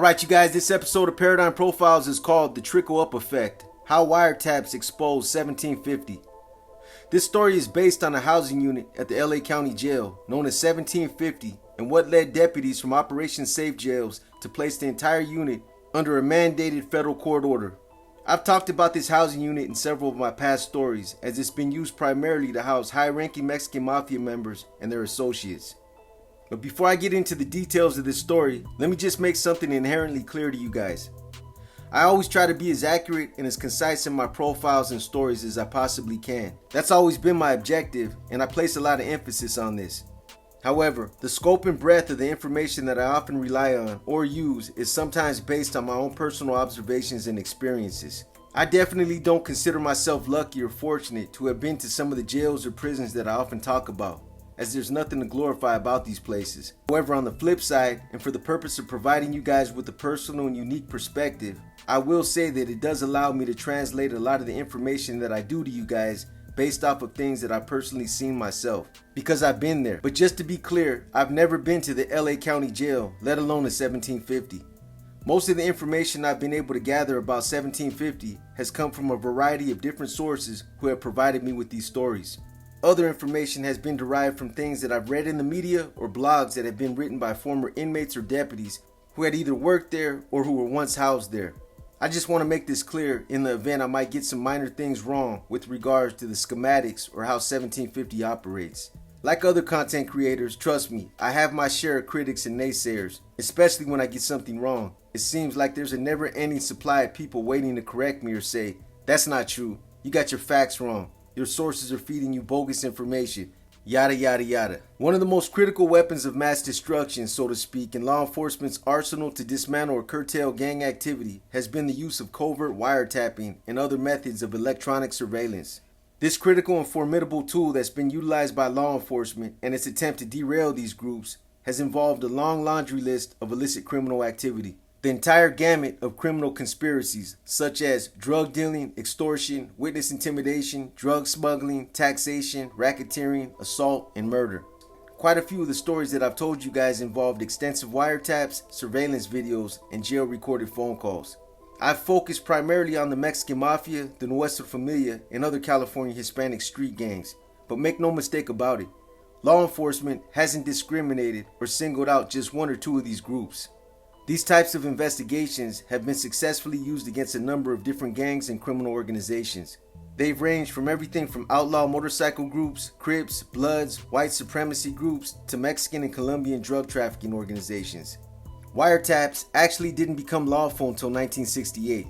Alright you guys, this episode of Paradigm Profiles is called The Trickle Up Effect, How Wiretaps Exposed 1750. This story is based on a housing unit at the LA County Jail known as 1750 and what led deputies from Operation Safe Jails to place the entire unit under a mandated federal court order. I've talked about this housing unit in several of my past stories as it's been used primarily to house high-ranking Mexican mafia members and their associates. But before I get into the details of this story, let me just make something inherently clear to you guys. I always try to be as accurate and as concise in my profiles and stories as I possibly can. That's always been my objective, and I place a lot of emphasis on this. However, the scope and breadth of the information that I often rely on or use is sometimes based on my own personal observations and experiences. I definitely don't consider myself lucky or fortunate to have been to some of the jails or prisons that I often talk about, as there's nothing to glorify about these places. However, on the flip side, and for the purpose of providing you guys with a personal and unique perspective, I will say that it does allow me to translate a lot of the information that I do to you guys based off of things that I've personally seen myself, because I've been there. But just to be clear, I've never been to the LA County Jail, let alone a 1750. Most of the information I've been able to gather about 1750 has come from a variety of different sources who have provided me with these stories. Other information has been derived from things that I've read in the media or blogs that have been written by former inmates or deputies who had either worked there or who were once housed there. I just want to make this clear in the event I might get some minor things wrong with regards to the schematics or how 1750 operates. Like other content creators, trust me, I have my share of critics and naysayers, especially when I get something wrong. It seems like there's a never-ending supply of people waiting to correct me or say, "That's not true, you got your facts wrong. Your sources are feeding you bogus information," yada yada yada. One of the most critical weapons of mass destruction, so to speak, in law enforcement's arsenal to dismantle or curtail gang activity has been the use of covert wiretapping and other methods of electronic surveillance. This critical and formidable tool that's been utilized by law enforcement and its attempt to derail these groups has involved a long laundry list of illicit criminal activity. The entire gamut of criminal conspiracies, such as drug dealing, extortion, witness intimidation, drug smuggling, taxation, racketeering, assault, and murder. Quite a few of the stories that I've told you guys involved extensive wiretaps, surveillance videos, and jail-recorded phone calls. I've focused primarily on the Mexican Mafia, the Nuestra Familia, and other California Hispanic street gangs, but make no mistake about it, law enforcement hasn't discriminated or singled out just one or two of these groups. These types of investigations have been successfully used against a number of different gangs and criminal organizations. They've ranged from everything from outlaw motorcycle groups, Crips, Bloods, white supremacy groups, to Mexican and Colombian drug trafficking organizations. Wiretaps actually didn't become lawful until 1968.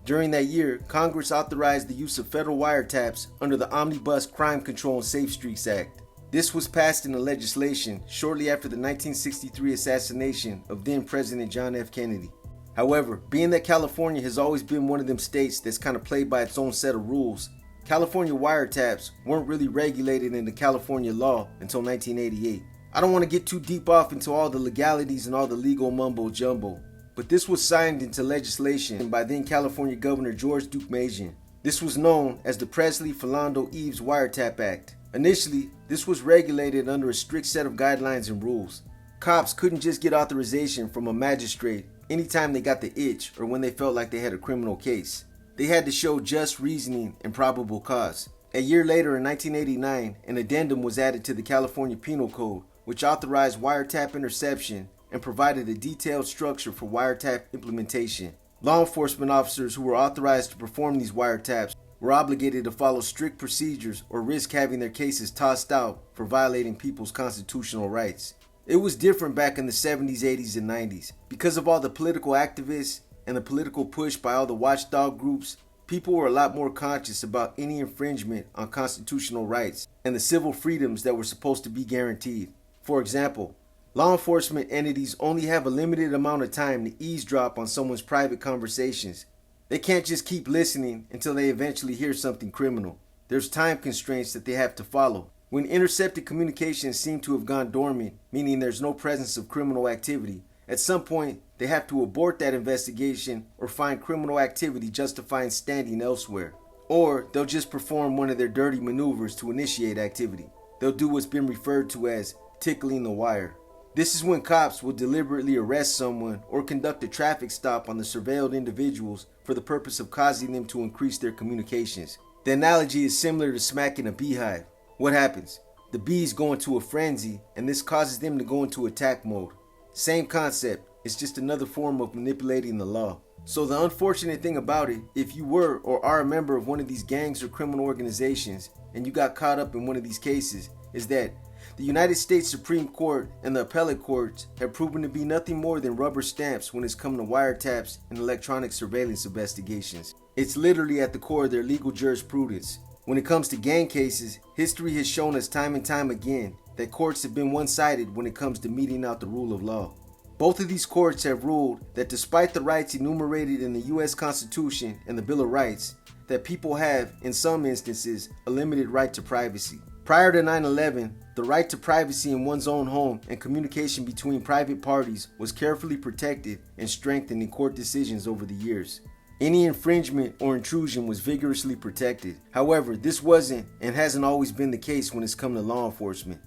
During that year, Congress authorized the use of federal wiretaps under the Omnibus Crime Control and Safe Streets Act. This was passed into legislation shortly after the 1963 assassination of then President John F. Kennedy. However, being that California has always been one of them states that's kind of played by its own set of rules, California wiretaps weren't really regulated into California law until 1988. I don't want to get too deep off into all the legalities and all the legal mumbo jumbo, but this was signed into legislation by then California Governor George Deukmejian. This was known as the Presley-Philando-Eves Wiretap Act. Initially, this was regulated under a strict set of guidelines and rules. Cops couldn't just get authorization from a magistrate anytime they got the itch or when they felt like they had a criminal case. They had to show just reasoning and probable cause. A year later, in 1989, an addendum was added to the California Penal Code, which authorized wiretap interception and provided a detailed structure for wiretap implementation. Law enforcement officers who were authorized to perform these wiretaps were obligated to follow strict procedures or risk having their cases tossed out for violating people's constitutional rights. It was different back in the 70s, 80s, and 90s. Because of all the political activists and the political push by all the watchdog groups, people were a lot more conscious about any infringement on constitutional rights and the civil freedoms that were supposed to be guaranteed. For example, law enforcement entities only have a limited amount of time to eavesdrop on someone's private conversations. They can't just keep listening until they eventually hear something criminal. There's time constraints that they have to follow. When intercepted communications seem to have gone dormant, meaning there's no presence of criminal activity, at some point they have to abort that investigation or find criminal activity justifying standing elsewhere. Or they'll just perform one of their dirty maneuvers to initiate activity. They'll do what's been referred to as tickling the wire. This is when cops will deliberately arrest someone or conduct a traffic stop on the surveilled individuals for the purpose of causing them to increase their communications. The analogy is similar to smacking a beehive. What happens? The bees go into a frenzy, and this causes them to go into attack mode. Same concept, it's just another form of manipulating the law. So the unfortunate thing about it, if you were or are a member of one of these gangs or criminal organizations and you got caught up in one of these cases, is that the United States Supreme Court and the appellate courts have proven to be nothing more than rubber stamps when it's come to wiretaps and electronic surveillance investigations. It's literally at the core of their legal jurisprudence. When it comes to gang cases, history has shown us time and time again that courts have been one-sided when it comes to meting out the rule of law. Both of these courts have ruled that despite the rights enumerated in the U.S. Constitution and the Bill of Rights, that people have, in some instances, a limited right to privacy. Prior to 9/11, the right to privacy in one's own home and communication between private parties was carefully protected and strengthened in court decisions over the years. Any infringement or intrusion was vigorously protected. However, this wasn't and hasn't always been the case when it's come to law enforcement.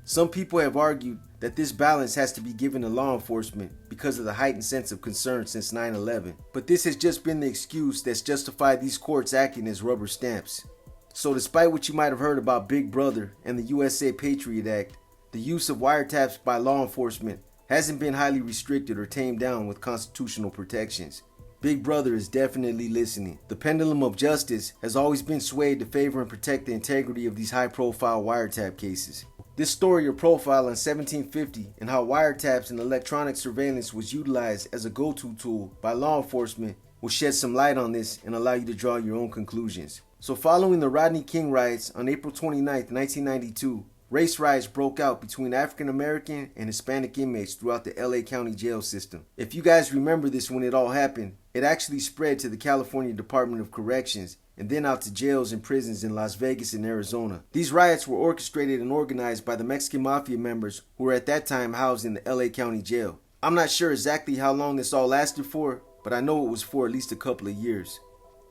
Some people have argued that this balance has to be given to law enforcement because of the heightened sense of concern since 9/11, but this has just been the excuse that's justified these courts acting as rubber stamps. So despite what you might have heard about Big Brother and the USA Patriot Act, the use of wiretaps by law enforcement hasn't been highly restricted or tamed down with constitutional protections. Big Brother is definitely listening. The pendulum of justice has always been swayed to favor and protect the integrity of these high-profile wiretap cases. This story or profile on 1750 and how wiretaps and electronic surveillance was utilized as a go-to tool by law enforcement will shed some light on this and allow you to draw your own conclusions. So following the Rodney King riots on April 29, 1992, race riots broke out between African American and Hispanic inmates throughout the LA County jail system. If you guys remember this when it all happened, it actually spread to the California Department of Corrections and then out to jails and prisons in Las Vegas and Arizona. These riots were orchestrated and organized by the Mexican Mafia members who were at that time housed in the LA County jail. I'm not sure exactly how long this all lasted for, but I know it was for at least a couple of years.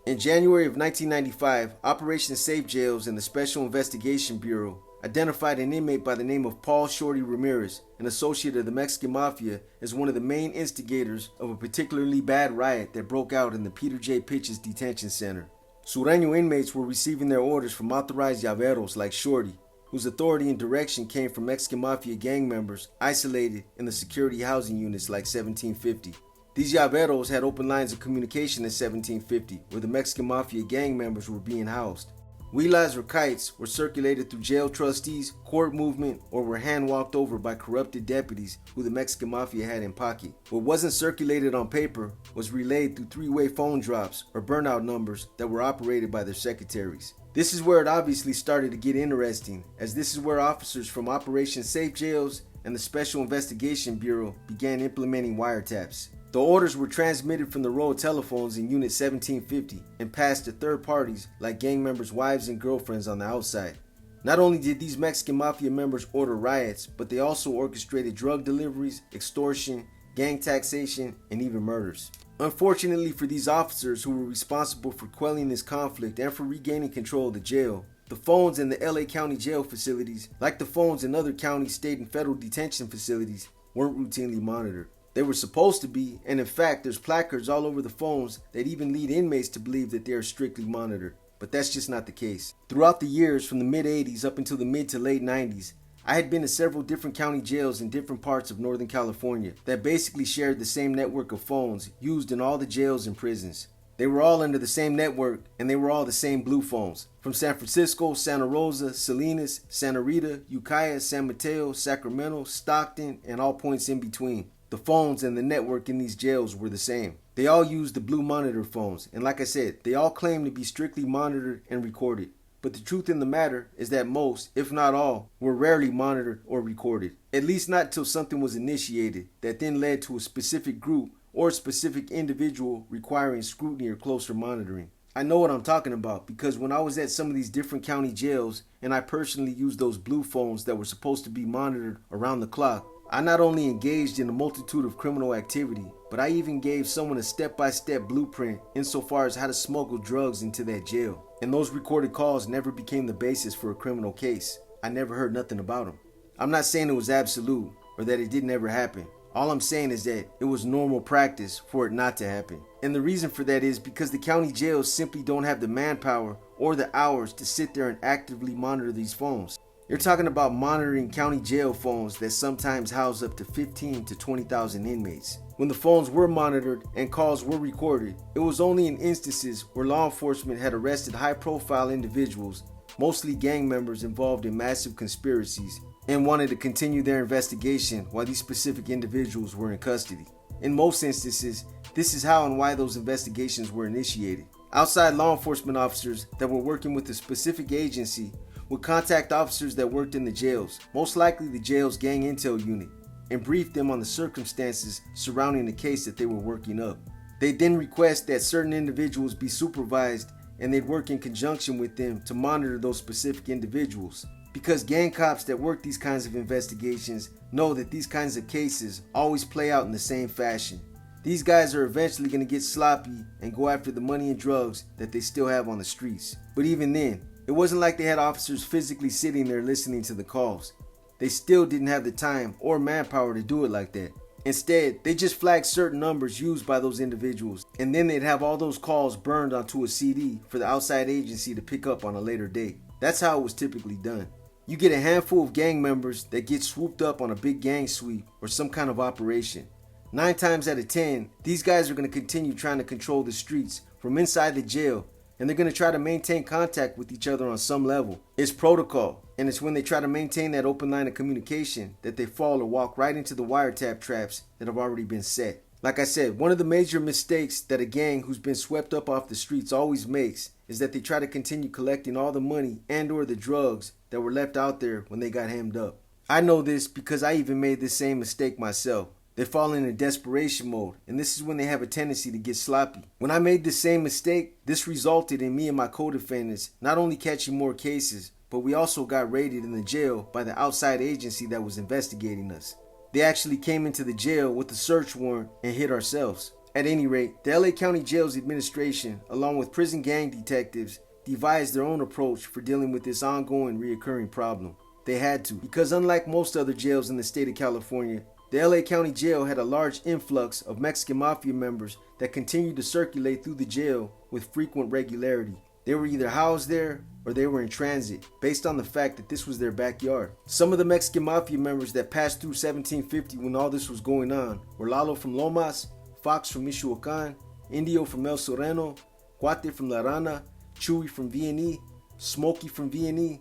In January of 1995, Operation Safe Jails and the Special Investigation Bureau identified an inmate by the name of Paul Shorty Ramirez, an associate of the Mexican Mafia, as one of the main instigators of a particularly bad riot that broke out in the Peter J. Pitches Detention Center. Sureño inmates were receiving their orders from authorized llaveros like Shorty, whose authority and direction came from Mexican Mafia gang members isolated in the security housing units like 1750. These llaveros had open lines of communication in 1750 where the Mexican Mafia gang members were being housed. Huilas or kites were circulated through jail trustees, court movement, or were hand-walked over by corrupted deputies who the Mexican Mafia had in pocket. What wasn't circulated on paper was relayed through three-way phone drops or burnout numbers that were operated by their secretaries. This is where it obviously started to get interesting, as this is where officers from Operation Safe Jails and the Special Investigation Bureau began implementing wiretaps. The orders were transmitted from the row of telephones in Unit 1750 and passed to third parties like gang members' wives and girlfriends on the outside. Not only did these Mexican Mafia members order riots, but they also orchestrated drug deliveries, extortion, gang taxation, and even murders. Unfortunately for these officers who were responsible for quelling this conflict and for regaining control of the jail, the phones in the LA County jail facilities, like the phones in other county, state, and federal detention facilities, weren't routinely monitored. They were supposed to be, and in fact, there's placards all over the phones that even lead inmates to believe that they are strictly monitored. But that's just not the case. Throughout the years from the mid-80s up until the mid to late 90s, I had been to several different county jails in different parts of Northern California that basically shared the same network of phones used in all the jails and prisons. They were all under the same network, and they were all the same blue phones. From San Francisco, Santa Rosa, Salinas, Santa Rita, Ukiah, San Mateo, Sacramento, Stockton, and all points in between. The phones and the network in these jails were the same. They all used the blue monitor phones, and like I said, they all claimed to be strictly monitored and recorded. But the truth in the matter is that most, if not all, were rarely monitored or recorded. At least not until something was initiated that then led to a specific group or a specific individual requiring scrutiny or closer monitoring. I know what I'm talking about because when I was at some of these different county jails and I personally used those blue phones that were supposed to be monitored around the clock, I not only engaged in a multitude of criminal activity, but I even gave someone a step-by-step blueprint insofar as how to smuggle drugs into that jail. And those recorded calls never became the basis for a criminal case. I never heard nothing about them. I'm not saying it was absolute, or that it didn't ever happen. All I'm saying is that it was normal practice for it not to happen. And the reason for that is because the county jails simply don't have the manpower or the hours to sit there and actively monitor these phones. You're talking about monitoring county jail phones that sometimes house up to 15 to 20,000 inmates. When the phones were monitored and calls were recorded, it was only in instances where law enforcement had arrested high-profile individuals, mostly gang members involved in massive conspiracies, and wanted to continue their investigation while these specific individuals were in custody. In most instances, this is how and why those investigations were initiated. Outside law enforcement officers that were working with a specific agency would contact officers that worked in the jails, most likely the jail's gang intel unit, and brief them on the circumstances surrounding the case that they were working up. They'd then request that certain individuals be supervised, and they'd work in conjunction with them to monitor those specific individuals. Because gang cops that work these kinds of investigations know that these kinds of cases always play out in the same fashion. These guys are eventually going to get sloppy and go after the money and drugs that they still have on the streets. But even then, it wasn't like they had officers physically sitting there listening to the calls. They still didn't have the time or manpower to do it like that. Instead, they just flagged certain numbers used by those individuals, and then they'd have all those calls burned onto a CD for the outside agency to pick up on a later date. That's how it was typically done. You get a handful of gang members that get swooped up on a big gang sweep or some kind of operation. 9 times out of 10, these guys are going to continue trying to control the streets from inside the jail, and they're going to try to maintain contact with each other on some level. It's protocol, and it's when they try to maintain that open line of communication that they fall or walk right into the wiretap traps that have already been set. Like I said, one of the major mistakes that a gang who's been swept up off the streets always makes is that they try to continue collecting all the money and or the drugs that were left out there when they got hemmed up. I know this because I even made this same mistake myself. They fall into desperation mode, and this is when they have a tendency to get sloppy. When I made this same mistake, this resulted in me and my co-defendants not only catching more cases, but we also got raided in the jail by the outside agency that was investigating us. They actually came into the jail with a search warrant and hid ourselves. At any rate, the LA County Jails Administration, along with prison gang detectives, devised their own approach for dealing with this ongoing reoccurring problem. They had to, because unlike most other jails in the state of California, the LA County Jail had a large influx of Mexican Mafia members that continued to circulate through the jail with frequent regularity. They were either housed there or they were in transit, based on the fact that this was their backyard. Some of the Mexican Mafia members that passed through 1750 when all this was going on were Lalo from Lomas, Fox from Michoacan, Indio from El Sereno, Cuate from La Rana, Chewy from V&E, Smokey from V&E,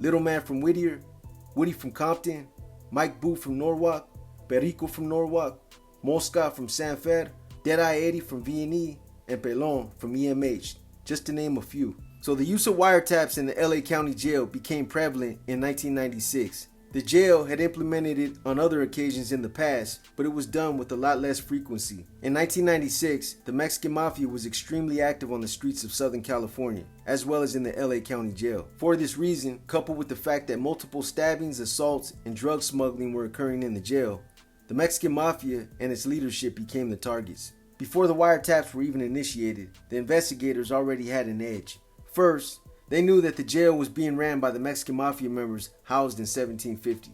Little Man from Whittier, Woody from Compton, Mike Boo from Norwalk, Perico from Norwalk, Mosca from San Fer, Deadeye Eddie from V&E, and Pelon from EMH, just to name a few. So the use of wiretaps in the LA County Jail became prevalent in 1996. The jail had implemented it on other occasions in the past, but it was done with a lot less frequency. In 1996, the Mexican Mafia was extremely active on the streets of Southern California, as well as in the LA County Jail. For this reason, coupled with the fact that multiple stabbings, assaults, and drug smuggling were occurring in the jail, the Mexican Mafia and its leadership became the targets. Before the wiretaps were even initiated, the investigators already had an edge. First, they knew that the jail was being ran by the Mexican Mafia members housed in 1750.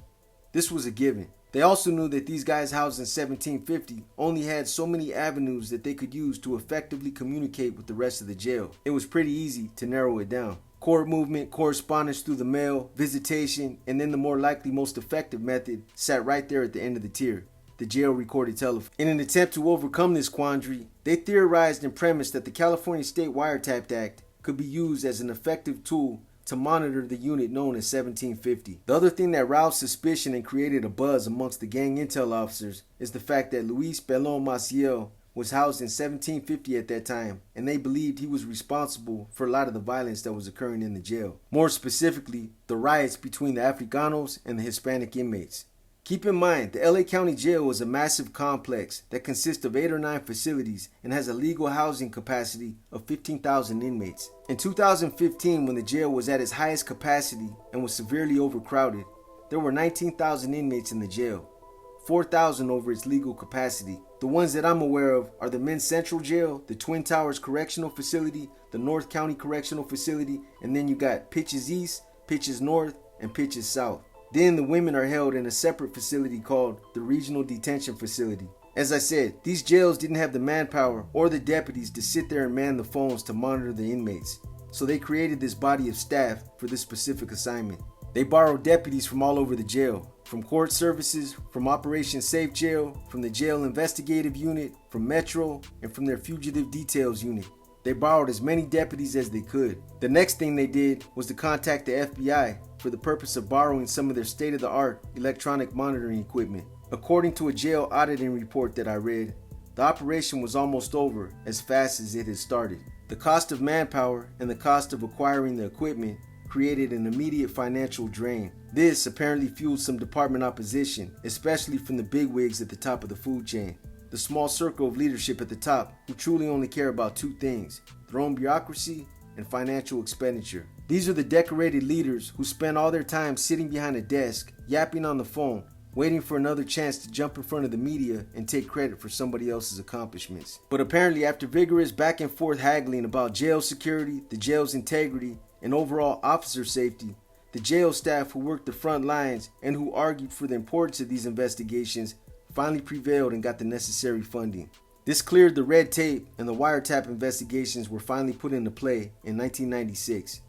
This was a given. They also knew that these guys housed in 1750 only had so many avenues that they could use to effectively communicate with the rest of the jail. It was pretty easy to narrow it down. Court movement, correspondence through the mail, visitation, and then the more likely most effective method sat right there at the end of the tier, the jail recorded telephone. In an attempt to overcome this quandary, they theorized and premised that the California State Wiretap Act could be used as an effective tool to monitor the unit known as 1750. The other thing that roused suspicion and created a buzz amongst the gang intel officers is the fact that Luis Pelon Maciel was housed in 1750 at that time, and they believed he was responsible for a lot of the violence that was occurring in the jail. More specifically, the riots between the Africanos and the Hispanic inmates. Keep in mind, the LA County Jail is a massive complex that consists of 8 or 9 facilities and has a legal housing capacity of 15,000 inmates. In 2015, when the jail was at its highest capacity and was severely overcrowded, there were 19,000 inmates in the jail, 4,000 over its legal capacity. The ones that I'm aware of are the Men's Central Jail, the Twin Towers Correctional Facility, the North County Correctional Facility, and then you got Pitches East, Pitches North, and Pitches South. Then the women are held in a separate facility called the Regional Detention Facility. As I said, these jails didn't have the manpower or the deputies to sit there and man the phones to monitor the inmates, so they created this body of staff for this specific assignment. They borrowed deputies from all over the jail, from court services, from Operation Safe Jail, from the Jail Investigative Unit, from Metro, and from their Fugitive Details Unit. They borrowed as many deputies as they could. The next thing they did was to contact the FBI for the purpose of borrowing some of their state-of-the-art electronic monitoring equipment. According to a jail auditing report that I read, the operation was almost over as fast as it had started. The cost of manpower and the cost of acquiring the equipment created an immediate financial drain. This apparently fueled some department opposition, especially from the bigwigs at the top of the food chain. The small circle of leadership at the top who truly only care about two things: their own bureaucracy and financial expenditure. These are the decorated leaders who spend all their time sitting behind a desk, yapping on the phone, waiting for another chance to jump in front of the media and take credit for somebody else's accomplishments. But apparently, after vigorous back and forth haggling about jail security, the jail's integrity, and overall officer safety, the jail staff who worked the front lines and who argued for the importance of these investigations finally prevailed and got the necessary funding. This cleared the red tape, and the wiretap investigations were finally put into play in 1996.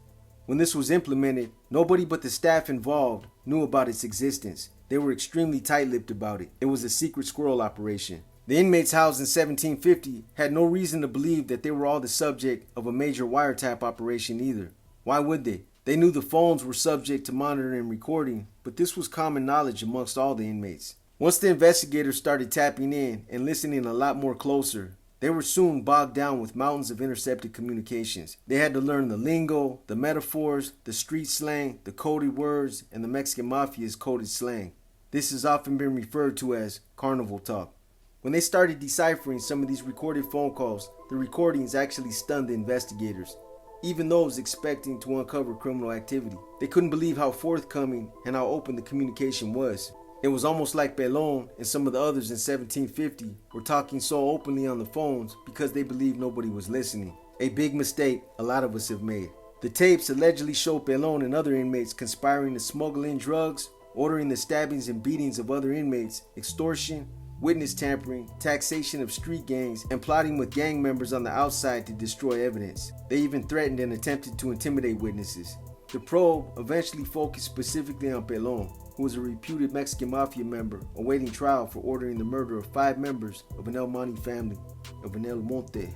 When this was implemented, nobody but the staff involved knew about its existence. They were extremely tight-lipped about it. It was a secret squirrel operation. The inmates housed in 1750 had no reason to believe that they were all the subject of a major wiretap operation either. Why would they? They knew the phones were subject to monitoring and recording, but this was common knowledge amongst all the inmates. Once the investigators started tapping in and listening a lot more closer, they were soon bogged down with mountains of intercepted communications. They had to learn the lingo, the metaphors, the street slang, the coded words, and the Mexican Mafia's coded slang. This has often been referred to as carnival talk. When they started deciphering some of these recorded phone calls, the recordings actually stunned the investigators, even those expecting to uncover criminal activity. They couldn't believe how forthcoming and how open the communication was. It was almost like Pelon and some of the others in 1750 were talking so openly on the phones because they believed nobody was listening. A big mistake a lot of us have made. The tapes allegedly show Pelon and other inmates conspiring to smuggle in drugs, ordering the stabbings and beatings of other inmates, extortion, witness tampering, taxation of street gangs, and plotting with gang members on the outside to destroy evidence. They even threatened and attempted to intimidate witnesses. The probe eventually focused specifically on Pelon, who was a reputed Mexican Mafia member awaiting trial for ordering the murder of 5 members of an El Monte family of an El Monte.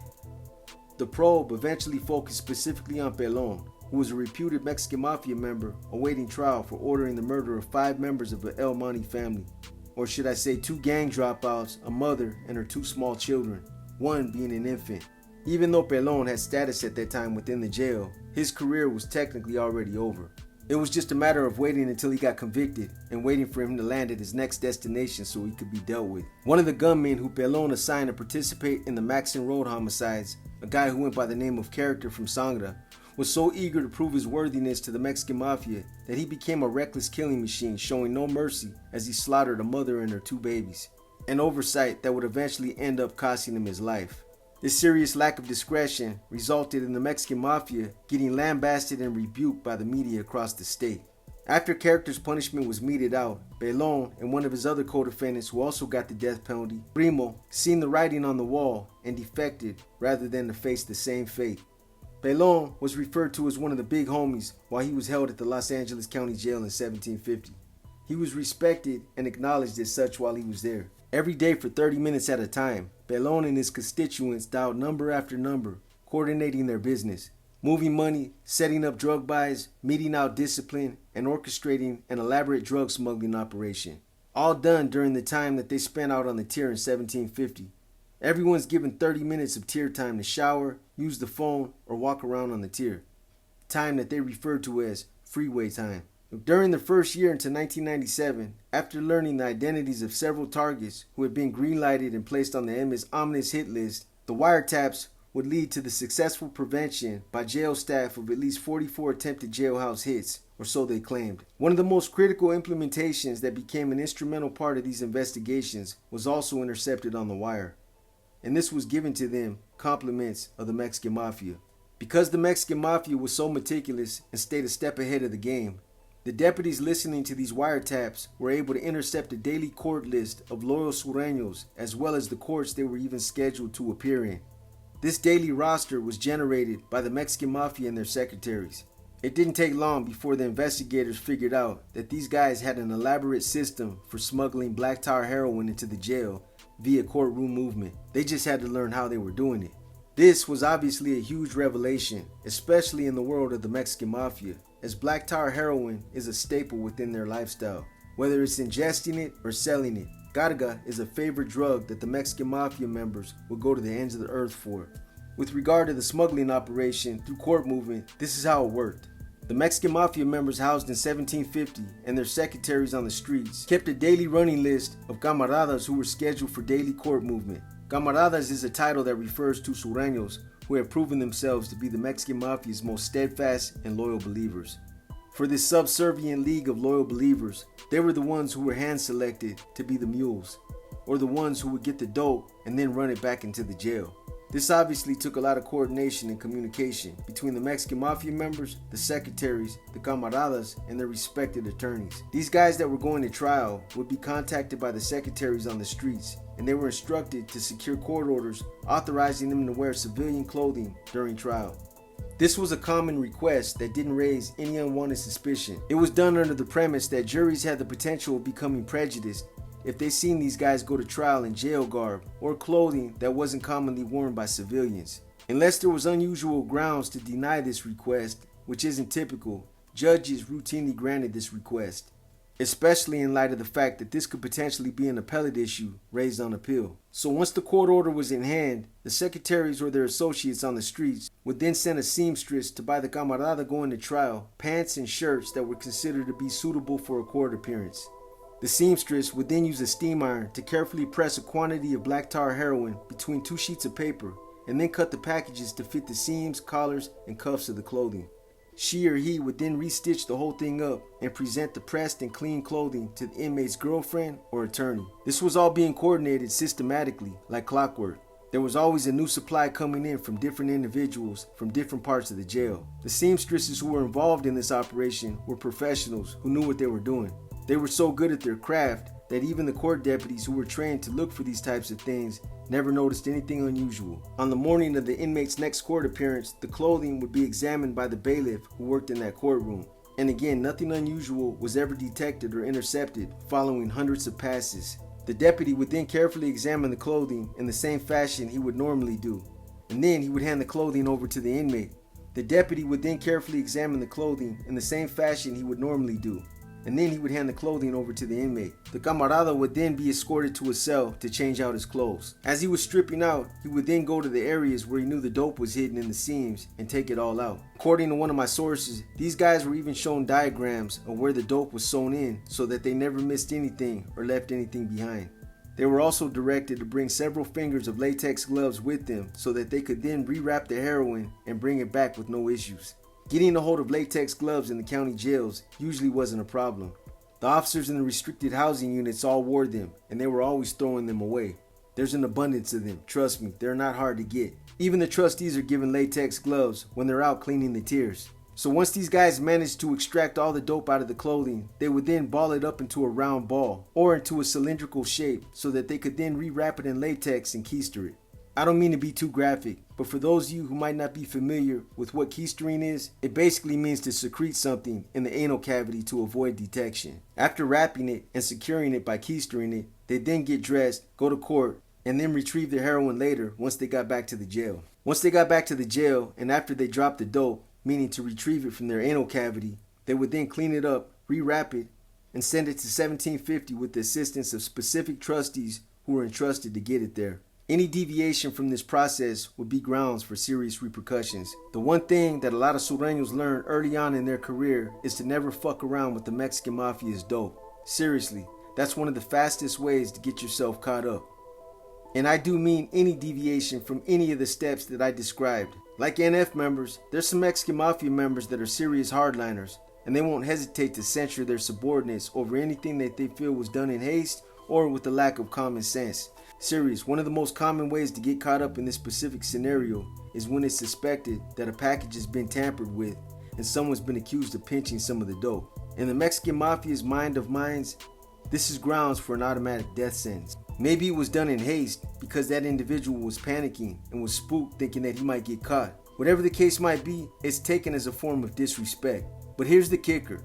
The probe eventually focused specifically on Pelon, who was a reputed Mexican Mafia member awaiting trial for ordering the murder of 5 members of an El Monte family, or should I say 2 gang dropouts, a mother and her 2 small children, one being an infant. Even though Pelon had status at that time within the jail, his career was technically already over. It was just a matter of waiting until he got convicted and waiting for him to land at his next destination so he could be dealt with. One of the gunmen who Pelon assigned to participate in the Maxon Road homicides, a guy who went by the name of Character from Sangra, was so eager to prove his worthiness to the Mexican Mafia that he became a reckless killing machine, showing no mercy as he slaughtered a mother and her 2 babies, an oversight that would eventually end up costing him his life. This serious lack of discretion resulted in the Mexican Mafia getting lambasted and rebuked by the media across the state. After Character's punishment was meted out, Pelon and one of his other co-defendants who also got the death penalty, Primo, seen the writing on the wall and defected rather than to face the same fate. Pelon was referred to as one of the big homies while he was held at the Los Angeles County Jail in 1750. He was respected and acknowledged as such while he was there. Every day for 30 minutes at a time, Pelon and his constituents dialed number after number, coordinating their business, moving money, setting up drug buys, meting out discipline, and orchestrating an elaborate drug smuggling operation. All done during the time that they spent out on the tier in 1750. Everyone's given 30 minutes of tier time to shower, use the phone, or walk around on the tier. Time that they refer to as freeway time. During the first year into 1997, after learning the identities of several targets who had been green-lighted and placed on the Emma's ominous hit list, the wiretaps would lead to the successful prevention by jail staff of at least 44 attempted jailhouse hits, or so they claimed. One of the most critical implementations that became an instrumental part of these investigations was also intercepted on the wire, and this was given to them compliments of the Mexican Mafia. Because the Mexican Mafia was so meticulous and stayed a step ahead of the game, The deputies listening to these wiretaps were able to intercept a daily court list of loyal sureños as well as the courts they were even scheduled to appear in. This daily roster was generated by the Mexican Mafia and their secretaries. It didn't take long before the investigators figured out that these guys had an elaborate system for smuggling black tar heroin into the jail via courtroom movement. They just had to learn how they were doing it. This was obviously a huge revelation, especially in the world of the Mexican Mafia, as black tar heroin is a staple within their lifestyle. Whether it's ingesting it or selling it, carga is a favorite drug that the Mexican Mafia members would go to the ends of the earth for. With regard to the smuggling operation through court movement, this is how it worked. The Mexican Mafia members housed in 1750 and their secretaries on the streets kept a daily running list of camaradas who were scheduled for daily court movement. Camaradas is a title that refers to sureños who have proven themselves to be the Mexican Mafia's most steadfast and loyal believers. For this subservient league of loyal believers, they were the ones who were hand-selected to be the mules, or the ones who would get the dope and then run it back into the jail. This obviously took a lot of coordination and communication between the Mexican Mafia members, the secretaries, the camaradas, and their respected attorneys. These guys that were going to trial would be contacted by the secretaries on the streets, and they were instructed to secure court orders authorizing them to wear civilian clothing during trial. This was a common request that didn't raise any unwanted suspicion. It was done under the premise that juries had the potential of becoming prejudiced if they seen these guys go to trial in jail garb or clothing that wasn't commonly worn by civilians. Unless there was unusual grounds to deny this request, which isn't typical, judges routinely granted this request, especially in light of the fact that this could potentially be an appellate issue raised on appeal. So once the court order was in hand, the secretaries or their associates on the streets would then send a seamstress to buy the camarada going to trial pants and shirts that were considered to be suitable for a court appearance. The seamstress would then use a steam iron to carefully press a quantity of black tar heroin between 2 sheets of paper and then cut the packages to fit the seams, collars, and cuffs of the clothing. She or he would then restitch the whole thing up and present the pressed and clean clothing to the inmate's girlfriend or attorney. This was all being coordinated systematically, like clockwork. There was always a new supply coming in from different individuals from different parts of the jail. The seamstresses who were involved in this operation were professionals who knew what they were doing. They were so good at their craft that even the court deputies who were trained to look for these types of things never noticed anything unusual. On the morning of the inmate's next court appearance, the clothing would be examined by the bailiff who worked in that courtroom. And again, nothing unusual was ever detected or intercepted following hundreds of passes. The deputy would then carefully examine the clothing in the same fashion he would normally do, and then he would hand the clothing over to the inmate. The deputy would then carefully examine the clothing in the same fashion he would normally do, and then he would hand the clothing over to the inmate. The camarada would then be escorted to a cell to change out his clothes. As he was stripping out, he would then go to the areas where he knew the dope was hidden in the seams and take it all out. According to one of my sources, these guys were even shown diagrams of where the dope was sewn in so that they never missed anything or left anything behind. They were also directed to bring several fingers of latex gloves with them so that they could then rewrap the heroin and bring it back with no issues. Getting a hold of latex gloves in the county jails usually wasn't a problem. The officers in the restricted housing units all wore them, and they were always throwing them away. There's an abundance of them, trust me, they're not hard to get. Even the trustees are given latex gloves when they're out cleaning the tiers. So once these guys managed to extract all the dope out of the clothing, they would then ball it up into a round ball or into a cylindrical shape so that they could then rewrap it in latex and keister it. I don't mean to be too graphic, but for those of you who might not be familiar with what keistering is, it basically means to secrete something in the anal cavity to avoid detection. After wrapping it and securing it by keistering it, they then get dressed, go to court, and then retrieve their heroin later once they got back to the jail. Once they got back to the jail, and after they dropped the dope, meaning to retrieve it from their anal cavity, they would then clean it up, rewrap it, and send it to 1750 with the assistance of specific trustees who were entrusted to get it there. Any deviation from this process would be grounds for serious repercussions. The one thing that a lot of sureños learn early on in their career is to never fuck around with the Mexican Mafia's dope. Seriously, that's one of the fastest ways to get yourself caught up. And I do mean any deviation from any of the steps that I described. Like NF members, there's some Mexican Mafia members that are serious hardliners, and they won't hesitate to censure their subordinates over anything that they feel was done in haste or with a lack of common sense. Serious, one of the most common ways to get caught up in this specific scenario is when it's suspected that a package has been tampered with and someone's been accused of pinching some of the dope. In the Mexican Mafia's mind of minds, this is grounds for an automatic death sentence. Maybe it was done in haste because that individual was panicking and was spooked thinking that he might get caught. Whatever the case might be, it's taken as a form of disrespect. But here's the kicker.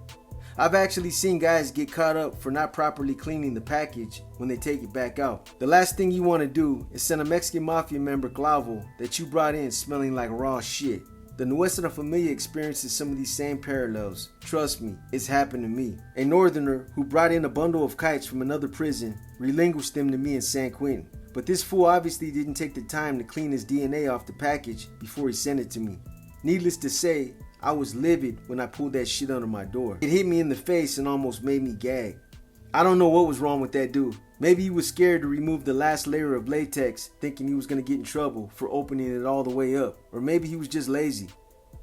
I've actually seen guys get caught up for not properly cleaning the package when they take it back out. The last thing you want to do is send a Mexican Mafia member clavo that you brought in smelling like raw shit. The Nuestra Familia experiences some of these same parallels. Trust me, it's happened to me. A northerner who brought in a bundle of kites from another prison relinquished them to me in San Quentin. But this fool obviously didn't take the time to clean his DNA off the package before he sent it to me. Needless to say, I was livid when I pulled that shit under my door. It hit me in the face and almost made me gag. I don't know what was wrong with that dude. Maybe he was scared to remove the last layer of latex, thinking he was going to get in trouble for opening it all the way up. Or maybe he was just lazy.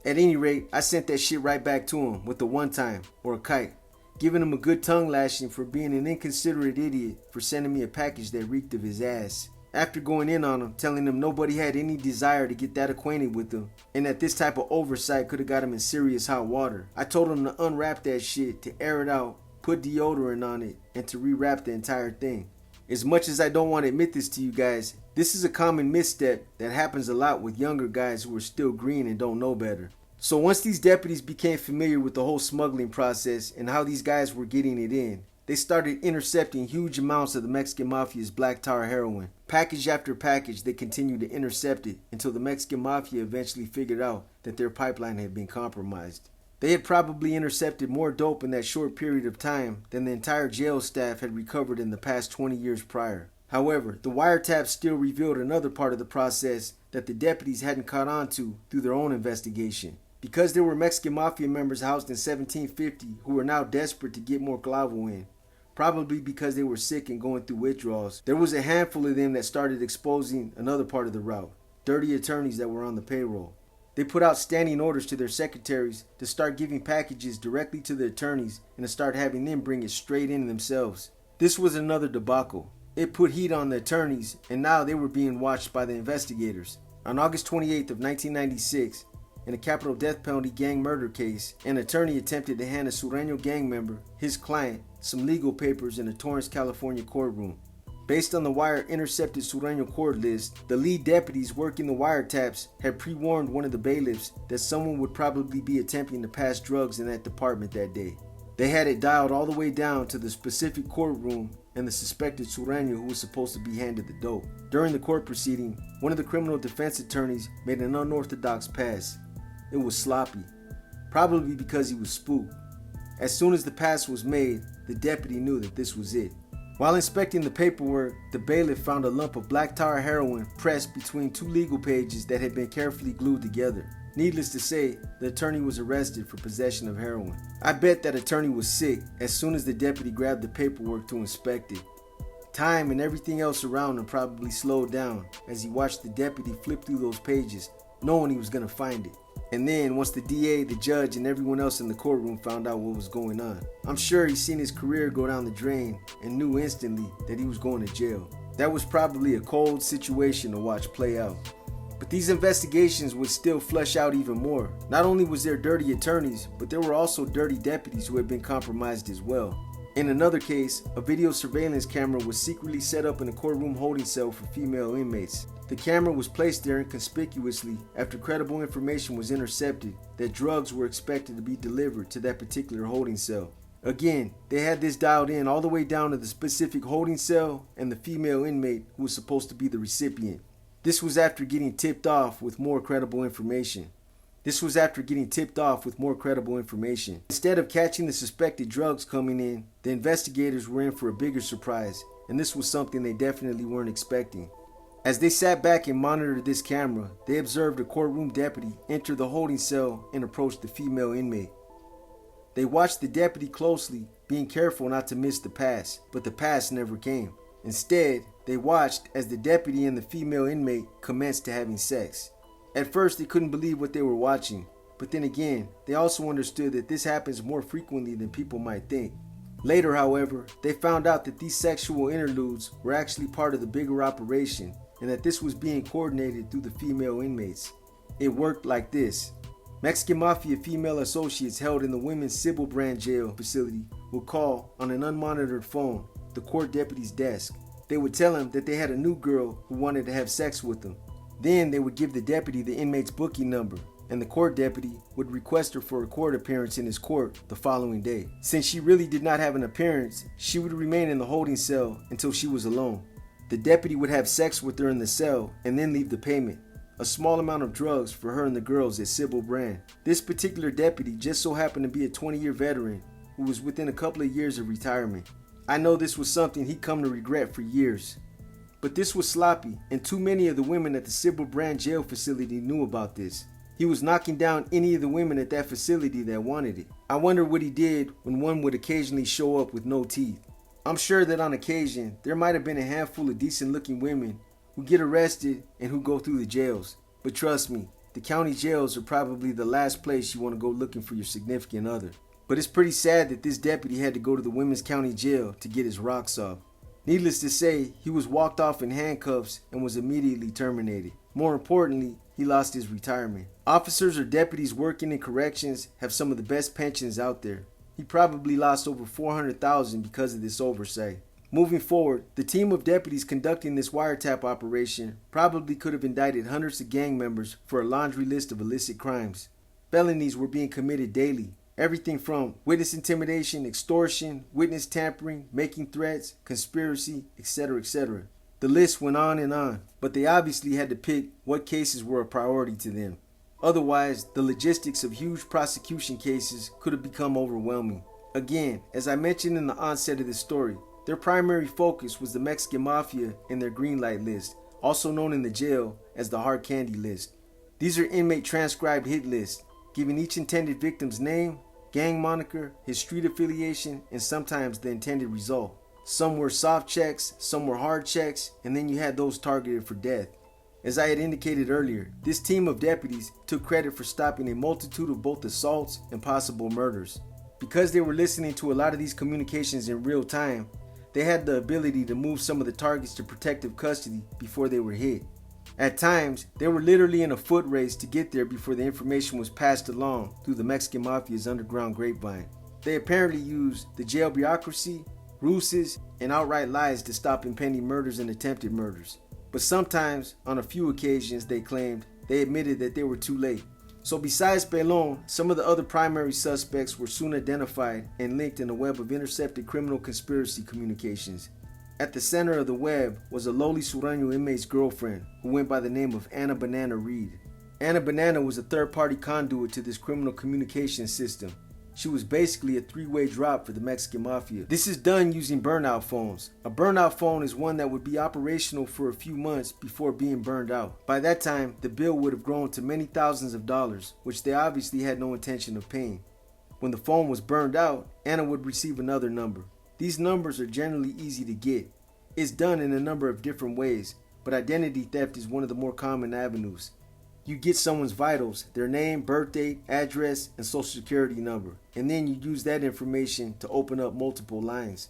At any rate, I sent that shit right back to him with a one-time or a kite, giving him a good tongue lashing for being an inconsiderate idiot for sending me a package that reeked of his ass. After going in on him, telling him nobody had any desire to get that acquainted with him, and that this type of oversight could have got him in serious hot water, I told him to unwrap that shit, to air it out, put deodorant on it, and to rewrap the entire thing. As much as I don't want to admit this to you guys, this is a common misstep that happens a lot with younger guys who are still green and don't know better. So once these deputies became familiar with the whole smuggling process and how these guys were getting it in, they started intercepting huge amounts of the Mexican Mafia's black tar heroin. Package after package, they continued to intercept it until the Mexican Mafia eventually figured out that their pipeline had been compromised. They had probably intercepted more dope in that short period of time than the entire jail staff had recovered in the past 20 years prior. However, the wiretaps still revealed another part of the process that the deputies hadn't caught on to through their own investigation. Because there were Mexican Mafia members housed in 1750 who were now desperate to get more clavo in, probably because they were sick and going through withdrawals, there was a handful of them that started exposing another part of the route, dirty attorneys that were on the payroll. They put out standing orders to their secretaries to start giving packages directly to the attorneys and to start having them bring it straight in themselves. This was another debacle. It put heat on the attorneys, and now they were being watched by the investigators. On August 28th of 1996, in a capital death penalty gang murder case, an attorney attempted to hand a Sureño gang member, his client, some legal papers in a Torrance, California courtroom. Based on the wire-intercepted Sureño court list, the lead deputies working the wiretaps had pre-warned one of the bailiffs that someone would probably be attempting to pass drugs in that department that day. They had it dialed all the way down to the specific courtroom and the suspected Sureño who was supposed to be handed the dope. During the court proceeding, one of the criminal defense attorneys made an unorthodox pass. It was sloppy, probably because he was spooked. As soon as the pass was made, the deputy knew that this was it. While inspecting the paperwork, the bailiff found a lump of black tar heroin pressed between two legal pages that had been carefully glued together. Needless to say, the attorney was arrested for possession of heroin. I bet that attorney was sick as soon as the deputy grabbed the paperwork to inspect it. Time and everything else around him probably slowed down as he watched the deputy flip through those pages, knowing he was going to find it. And then once the DA, the judge, and everyone else in the courtroom found out what was going on, I'm sure he's seen his career go down the drain and knew instantly that he was going to jail. That was probably a cold situation to watch play out. But these investigations would still flesh out even more. Not only was there dirty attorneys, but there were also dirty deputies who had been compromised as well. In another case, a video surveillance camera was secretly set up in a courtroom holding cell for female inmates. The camera was placed there inconspicuously after credible information was intercepted that drugs were expected to be delivered to that particular holding cell. Again, they had this dialed in all the way down to the specific holding cell and the female inmate who was supposed to be the recipient. This was after getting tipped off with more credible information. Instead of catching the suspected drugs coming in, the investigators were in for a bigger surprise, and this was something they definitely weren't expecting. As they sat back and monitored this camera, they observed a courtroom deputy enter the holding cell and approach the female inmate. They watched the deputy closely, being careful not to miss the pass, but the pass never came. Instead, they watched as the deputy and the female inmate commenced to having sex. At first, they couldn't believe what they were watching, but then again, they also understood that this happens more frequently than people might think. Later, however, they found out that these sexual interludes were actually part of the bigger operation, and that this was being coordinated through the female inmates. It worked like this. Mexican Mafia female associates held in the women's Sybil Brand jail facility would call on an unmonitored phone the court deputy's desk. They would tell him that they had a new girl who wanted to have sex with them. Then they would give the deputy the inmate's booking number, and the court deputy would request her for a court appearance in his court the following day. Since she really did not have an appearance, she would remain in the holding cell until she was alone. The deputy would have sex with her in the cell and then leave the payment, a small amount of drugs for her and the girls at Sybil Brand. This particular deputy just so happened to be a 20-year veteran who was within a couple of years of retirement. I know this was something he'd come to regret for years. But this was sloppy, and too many of the women at the Sybil Brand jail facility knew about this. He was knocking down any of the women at that facility that wanted it. I wonder what he did when one would occasionally show up with no teeth. I'm sure that on occasion, there might have been a handful of decent-looking women who get arrested and who go through the jails. But trust me, the county jails are probably the last place you want to go looking for your significant other. But it's pretty sad that this deputy had to go to the women's county jail to get his rocks off. Needless to say, he was walked off in handcuffs and was immediately terminated. More importantly, he lost his retirement. Officers or deputies working in corrections have some of the best pensions out there. He probably lost over $400,000 because of this oversight. Moving forward, the team of deputies conducting this wiretap operation probably could have indicted hundreds of gang members for a laundry list of illicit crimes. Felonies were being committed daily. Everything from witness intimidation, extortion, witness tampering, making threats, conspiracy, etc., etc. The list went on, but they obviously had to pick what cases were a priority to them. Otherwise, the logistics of huge prosecution cases could have become overwhelming. Again, as I mentioned in the onset of this story, their primary focus was the Mexican Mafia and their green light list, also known in the jail as the hard candy list. These are inmate transcribed hit lists, giving each intended victim's name, gang moniker, his street affiliation, and sometimes the intended result. Some were soft checks, some were hard checks, and then you had those targeted for death. As I had indicated earlier, this team of deputies took credit for stopping a multitude of both assaults and possible murders. Because they were listening to a lot of these communications in real time, they had the ability to move some of the targets to protective custody before they were hit. At times, they were literally in a foot race to get there before the information was passed along through the Mexican Mafia's underground grapevine. They apparently used the jail bureaucracy, ruses, and outright lies to stop impending murders and attempted murders. But sometimes, on a few occasions, they claimed, they admitted that they were too late. So besides Pelon, some of the other primary suspects were soon identified and linked in a web of intercepted criminal conspiracy communications. At the center of the web was a lowly Sureño inmate's girlfriend who went by the name of Ana Banana Reed. Ana Banana was a third-party conduit to this criminal communication system. She was basically a three-way drop for the Mexican Mafia. This is done using burnout phones. A burnout phone is one that would be operational for a few months before being burned out. By that time, the bill would have grown to many thousands of dollars, which they obviously had no intention of paying. When the phone was burned out, Anna would receive another number. These numbers are generally easy to get. It's done in a number of different ways, but identity theft is one of the more common avenues. You get someone's vitals, their name, birth date, address, and social security number, and then you use that information to open up multiple lines.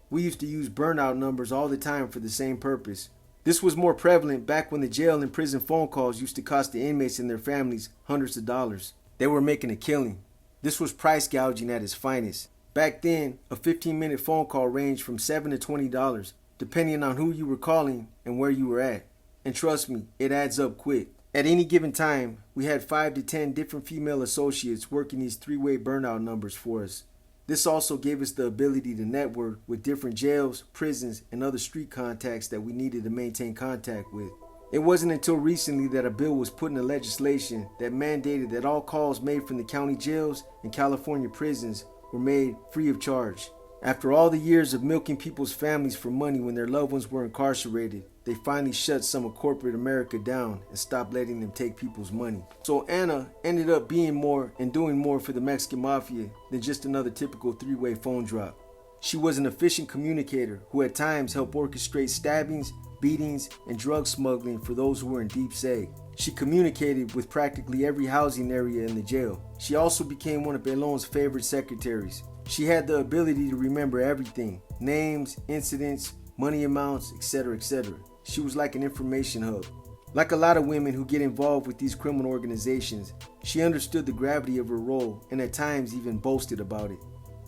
We used to use burnout numbers all the time for the same purpose. This was more prevalent back when the jail and prison phone calls used to cost the inmates and their families hundreds of dollars. They were making a killing. This was price gouging at its finest. Back then, a 15-minute phone call ranged from $7 to $20, depending on who you were calling and where you were at. And trust me, it adds up quick. At any given time, we had 5 to 10 different female associates working these three-way burnout numbers for us. This also gave us the ability to network with different jails, prisons, and other street contacts that we needed to maintain contact with. It wasn't until recently that a bill was put into legislation that mandated that all calls made from the county jails and California prisons were made free of charge. After all the years of milking people's families for money when their loved ones were incarcerated, they finally shut some of corporate America down and stopped letting them take people's money. So Anna ended up being more and doing more for the Mexican Mafia than just another typical three-way phone drop. She was an efficient communicator who at times helped orchestrate stabbings, beatings, and drug smuggling for those who were in deep sag. She communicated with practically every housing area in the jail. She also became one of Pelon's favorite secretaries. She had the ability to remember everything: names, incidents, money amounts, etc., etc. She was like an information hub. Like a lot of women who get involved with these criminal organizations, She understood the gravity of her role and at times even boasted about it.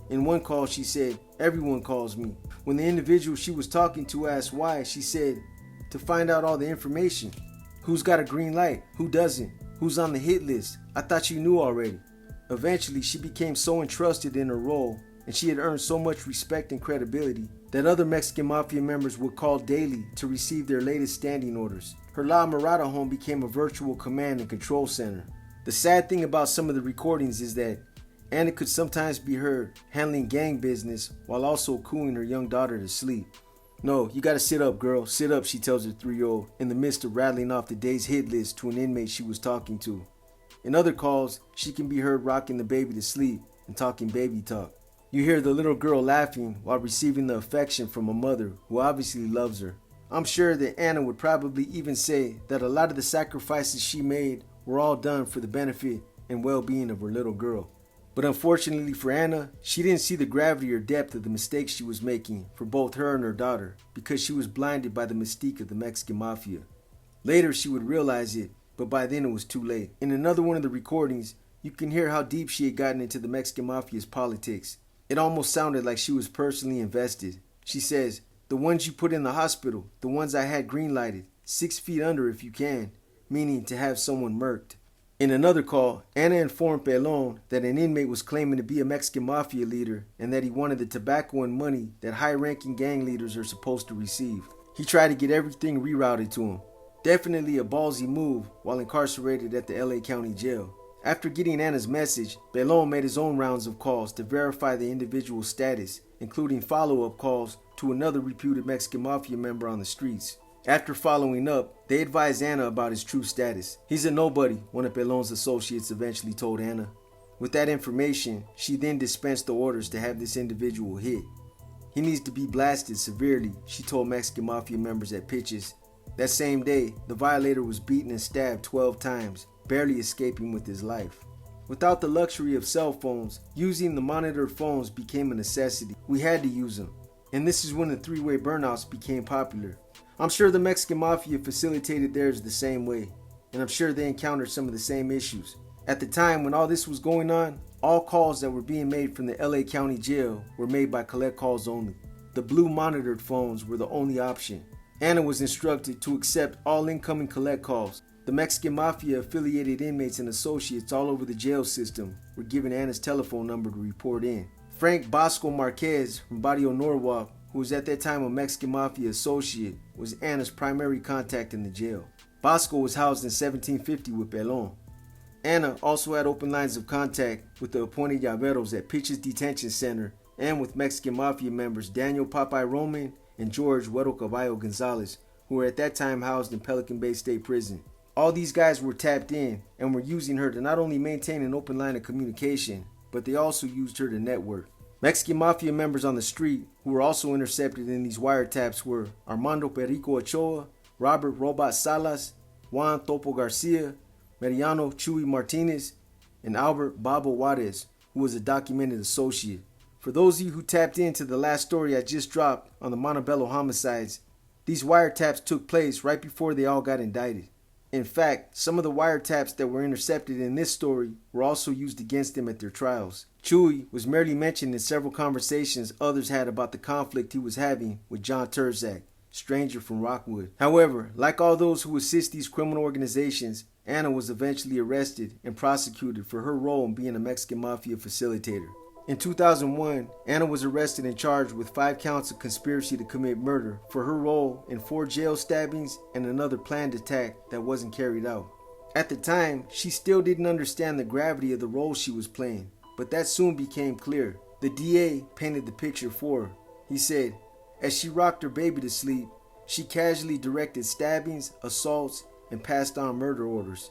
In one call, she said, "Everyone calls me." When the individual she was talking to asked why, she said, "To find out all the information. Who's got a green light? Who doesn't? Who's on the hit list? I thought you knew already." Eventually, she became so entrusted in her role, and she had earned so much respect and credibility that other Mexican Mafia members would call daily to receive their latest standing orders. Her La Mirada home became a virtual command and control center. The sad thing about some of the recordings is that Anna could sometimes be heard handling gang business while also cooing her young daughter to sleep. "No, you gotta sit up, girl, sit up," she tells her 3-year-old in the midst of rattling off the day's hit list to an inmate she was talking to. In other calls, she can be heard rocking the baby to sleep and talking baby talk. You hear the little girl laughing while receiving the affection from a mother who obviously loves her. I'm sure that Anna would probably even say that a lot of the sacrifices she made were all done for the benefit and well-being of her little girl. But unfortunately for Anna, she didn't see the gravity or depth of the mistakes she was making for both her and her daughter because she was blinded by the mystique of the Mexican Mafia. Later she would realize it, but by then it was too late. In another one of the recordings, you can hear how deep she had gotten into the Mexican Mafia's politics. It almost sounded like she was personally invested. She says, "The ones you put in the hospital, the ones I had green lighted, 6 feet under if you can," meaning to have someone murked. In another call, Anna informed Pelon that an inmate was claiming to be a Mexican Mafia leader and that he wanted the tobacco and money that high-ranking gang leaders are supposed to receive. He tried to get everything rerouted to him. Definitely a ballsy move while incarcerated at the LA County Jail. After getting Anna's message, Pelon made his own rounds of calls to verify the individual's status, including follow-up calls to another reputed Mexican Mafia member on the streets. After following up, they advised Anna about his true status. "He's a nobody," one of Pelon's associates eventually told Anna. With that information, she then dispensed the orders to have this individual hit. "He needs to be blasted severely," she told Mexican Mafia members at Pitches. That same day, the violator was beaten and stabbed 12 times, barely escaping with his life. Without the luxury of cell phones, using the monitored phones became a necessity. We had to use them. And this is when the three-way burnouts became popular. I'm sure the Mexican Mafia facilitated theirs the same way, and I'm sure they encountered some of the same issues. At the time when all this was going on, all calls that were being made from the LA County Jail were made by collect calls only. The blue monitored phones were the only option. Anna was instructed to accept all incoming collect calls. The Mexican Mafia affiliated inmates and associates all over the jail system were given Anna's telephone number to report in. Frank Bosco Marquez from Barrio Norwalk, who was at that time a Mexican Mafia associate, was Anna's primary contact in the jail. Bosco was housed in 1750 with Pelon. Anna also had open lines of contact with the appointed llaveros at Pitches Detention Center and with Mexican Mafia members Daniel Popeye Roman and George Huero Caballo Gonzalez, who were at that time housed in Pelican Bay State Prison. All these guys were tapped in and were using her to not only maintain an open line of communication, but they also used her to network. Mexican Mafia members on the street who were also intercepted in these wiretaps were Armando Perico Ochoa, Robert Robot Salas, Juan Topo Garcia, Mariano Chuy Martinez, and Albert Babo Juarez, who was a documented associate. For those of you who tapped into the last story I just dropped on the Montebello homicides, these wiretaps took place right before they all got indicted. In fact, some of the wiretaps that were intercepted in this story were also used against them at their trials. Chuy was merely mentioned in several conversations others had about the conflict he was having with John Terzak, stranger from Rockwood. However, like all those who assist these criminal organizations, Anna was eventually arrested and prosecuted for her role in being a Mexican Mafia facilitator. In 2001, Anna was arrested and charged with 5 counts of conspiracy to commit murder for her role in 4 jail stabbings and another planned attack that wasn't carried out. At the time, she still didn't understand the gravity of the role she was playing, but that soon became clear. The DA painted the picture for her. He said, as she rocked her baby to sleep, she casually directed stabbings, assaults, and passed on murder orders.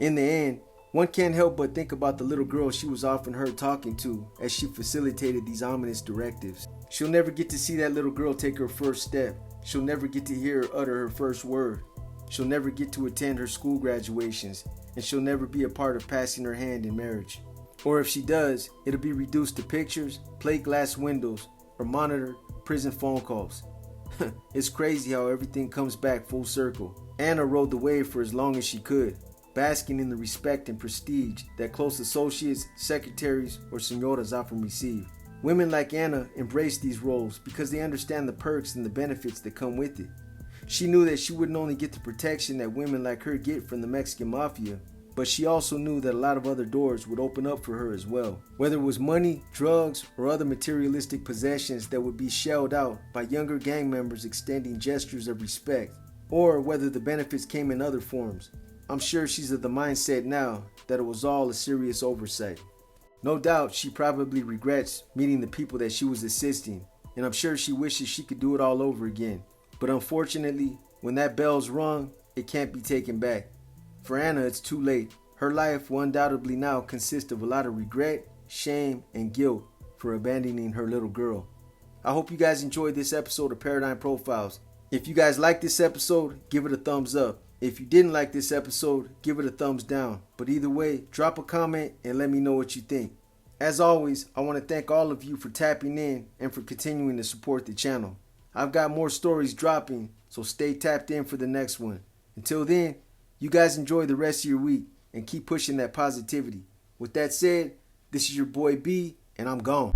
In the end, one can't help but think about the little girl she was often heard talking to as she facilitated these ominous directives. She'll never get to see that little girl take her first step. She'll never get to hear her utter her first word. She'll never get to attend her school graduations, and she'll never be a part of passing her hand in marriage. Or if she does, it'll be reduced to pictures, plate glass windows, or monitored prison phone calls. It's crazy how everything comes back full circle. Anna rode the wave for as long as she could. basking in the respect and prestige that close associates, secretaries, or señoras often receive. Women like Anna embrace these roles because they understand the perks and the benefits that come with it. She knew that she wouldn't only get the protection that women like her get from the Mexican mafia, but she also knew that a lot of other doors would open up for her as well. Whether it was money, drugs, or other materialistic possessions that would be shelled out by younger gang members extending gestures of respect, or whether the benefits came in other forms, I'm sure she's of the mindset now that it was all a serious oversight. No doubt she probably regrets meeting the people that she was assisting, and I'm sure she wishes she could do it all over again. But unfortunately, when that bell's rung, it can't be taken back. For Anna, it's too late. Her life will undoubtedly now consist of a lot of regret, shame, and guilt for abandoning her little girl. I hope you guys enjoyed this episode of Paradigm Profiles. If you guys liked this episode, give it a thumbs up. If you didn't like this episode, give it a thumbs down. But either way, drop a comment and let me know what you think. As always, I want to thank all of you for tapping in and for continuing to support the channel. I've got more stories dropping, so stay tapped in for the next one. Until then, you guys enjoy the rest of your week and keep pushing that positivity. With that said, this is your boy B, and I'm gone.